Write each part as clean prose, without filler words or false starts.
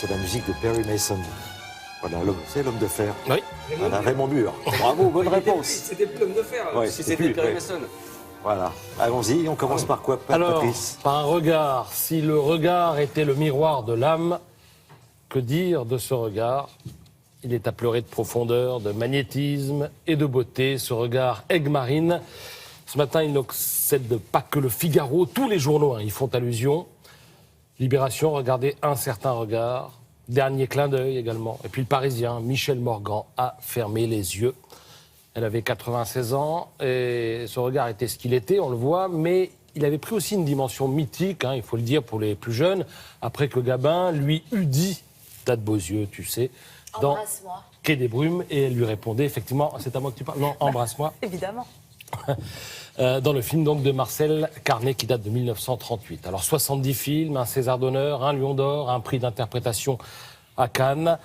c'est la musique de Perry Mason. Voilà, c'est l'homme de fer. Oui. Voilà, Raymond Burr. Bravo, bonne réponse. C'était plus l'homme de fer, Ouais, si c'était c'était plus, Perry ouais. Mason. Voilà, allons-y, on commence par quoi, Alors, Patrice? par un regard, si le regard était le miroir de l'âme, que dire de ce regard? Il est à pleurer de profondeur, de magnétisme et de beauté, ce regard aigue-marine. Ce matin, il n'obsède pas que le Figaro, tous les journaux y font allusion. Libération, regardez un certain regard. Dernier clin d'œil également. Et puis le Parisien, Michel Morgan, a fermé les yeux. Elle avait 96 ans et ce regard était ce qu'il était, on le voit, mais il avait pris aussi une dimension mythique, il faut le dire pour les plus jeunes, après que Gabin lui eût dit « T'as de beaux yeux, tu sais », dans Embrasse-moi. Quai des Brumes, et elle lui répondait effectivement « C'est à moi que tu parles ?» Non, embrasse-moi. Évidemment. Dans le film donc de Marcel Carné qui date de 1938. Alors 70 films, un César d'honneur, un Lion d'or, un prix d'interprétation à Cannes.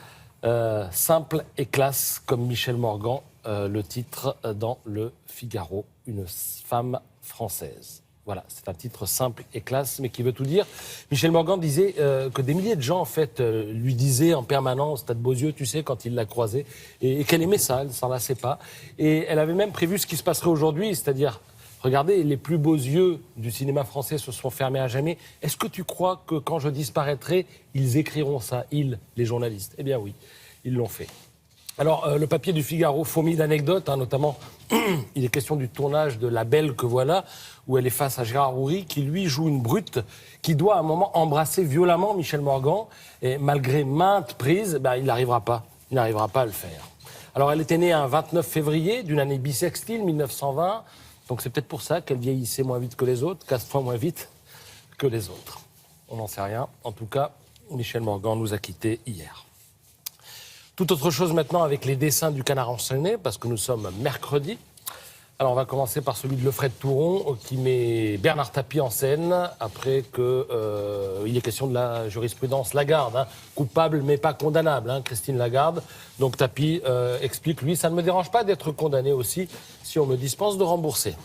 Simple et classe comme Michel Morgan, le titre dans le Figaro, une femme française. Voilà, c'est un titre simple et classe, mais qui veut tout dire. Michel Morgan disait que des milliers de gens, en fait, lui disaient en permanence « T'as de beaux yeux », tu sais, quand il l'a croisée, et qu'elle aimait ça, elle ne s'en lassait pas. Et elle avait même prévu ce qui se passerait aujourd'hui, c'est-à-dire, regardez, les plus beaux yeux du cinéma français se sont fermés à jamais. Est-ce que tu crois que quand je disparaîtrai, ils écriront ça, ils, les journalistes? Eh bien oui, ils l'ont fait. Alors, le papier du Figaro fourmille d'anecdotes, notamment, il est question du tournage de La Belle que voilà, où elle est face à Gérard Houry, qui lui joue une brute, qui doit à un moment embrasser violemment Michel Morgan, et malgré maintes prises, il n'arrivera pas à le faire. Alors, elle était née un 29 février d'une année bissextile, 1920, donc c'est peut-être pour ça qu'elle vieillissait moins vite que les autres, 4 fois moins vite que les autres. On n'en sait rien. En tout cas, Michel Morgan nous a quittés hier. Tout autre chose maintenant avec les dessins du Canard enchaîné, parce que nous sommes mercredi. Alors on va commencer par celui de Lefred Touron, qui met Bernard Tapie en scène, après qu'il est question de la jurisprudence Lagarde, coupable mais pas condamnable, Christine Lagarde. Donc Tapie explique, lui, ça ne me dérange pas d'être condamné aussi si on me dispense de rembourser.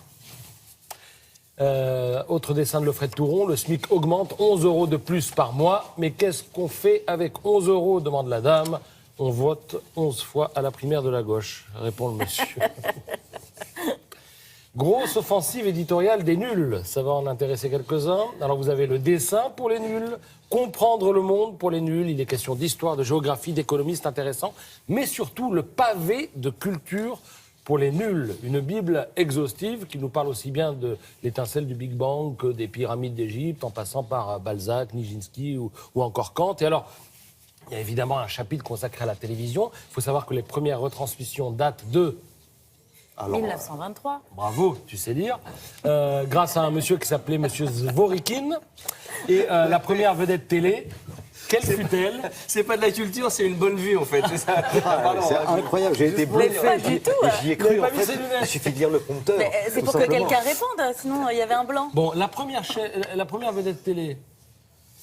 Autre dessin de Lefred Touron, le SMIC augmente 11 € de plus par mois, mais qu'est-ce qu'on fait avec 11 € demande la dame. On vote 11 fois à la primaire de la gauche, répond le monsieur. Grosse offensive éditoriale des nuls, ça va en intéresser quelques-uns. Alors vous avez le dessin pour les nuls, comprendre le monde pour les nuls, il est question d'histoire, de géographie, d'économie, c'est intéressant, mais surtout le pavé de culture pour les nuls, une Bible exhaustive qui nous parle aussi bien de l'étincelle du Big Bang que des pyramides d'Égypte, en passant par Balzac, Nijinsky ou encore Kant. Et alors, il y a évidemment un chapitre consacré à la télévision. Il faut savoir que les premières retransmissions datent de... Alors, 1923. Bravo, tu sais lire. Grâce à un monsieur qui s'appelait Monsieur Zvorikhin. Et la première vedette télé, quelle fut-elle? C'est pas de la culture, c'est une bonne vue en fait. C'est ça. C'est incroyable, j'ai été bluffé. Pas du tout. J'y ai cru, en fait. Il suffit de lire le prompteur. Mais c'est tout pour que simplement. quelqu'un réponde, sinon il y avait un blanc. Bon, la première vedette télé...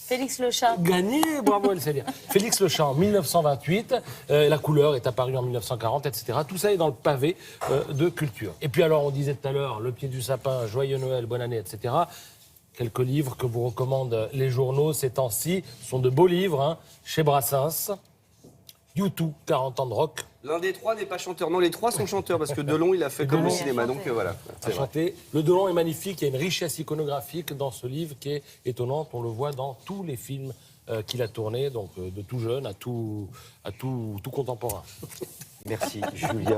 Félix Le Chat. Gagné, bravo, elle sait lire. Félix Le Chat en 1928, la couleur est apparue en 1940, etc. Tout ça est dans le pavé de culture. Et puis alors, on disait tout à l'heure, Le pied du sapin, Joyeux Noël, Bonne année, etc. Quelques livres que vous recommandent les journaux ces temps-ci sont de beaux livres, chez Brassens. U2, 40 ans de rock. L'un des trois n'est pas chanteur. Non, les trois sont chanteurs parce que Delon, il a fait comme le il a cinéma. chanté. Donc voilà. À C'est vrai. chanter. Le Delon est magnifique, il y a une richesse iconographique dans ce livre qui est étonnante. On le voit dans tous les films qu'il a tournés, donc de tout jeune à tout contemporain. Merci, Julia.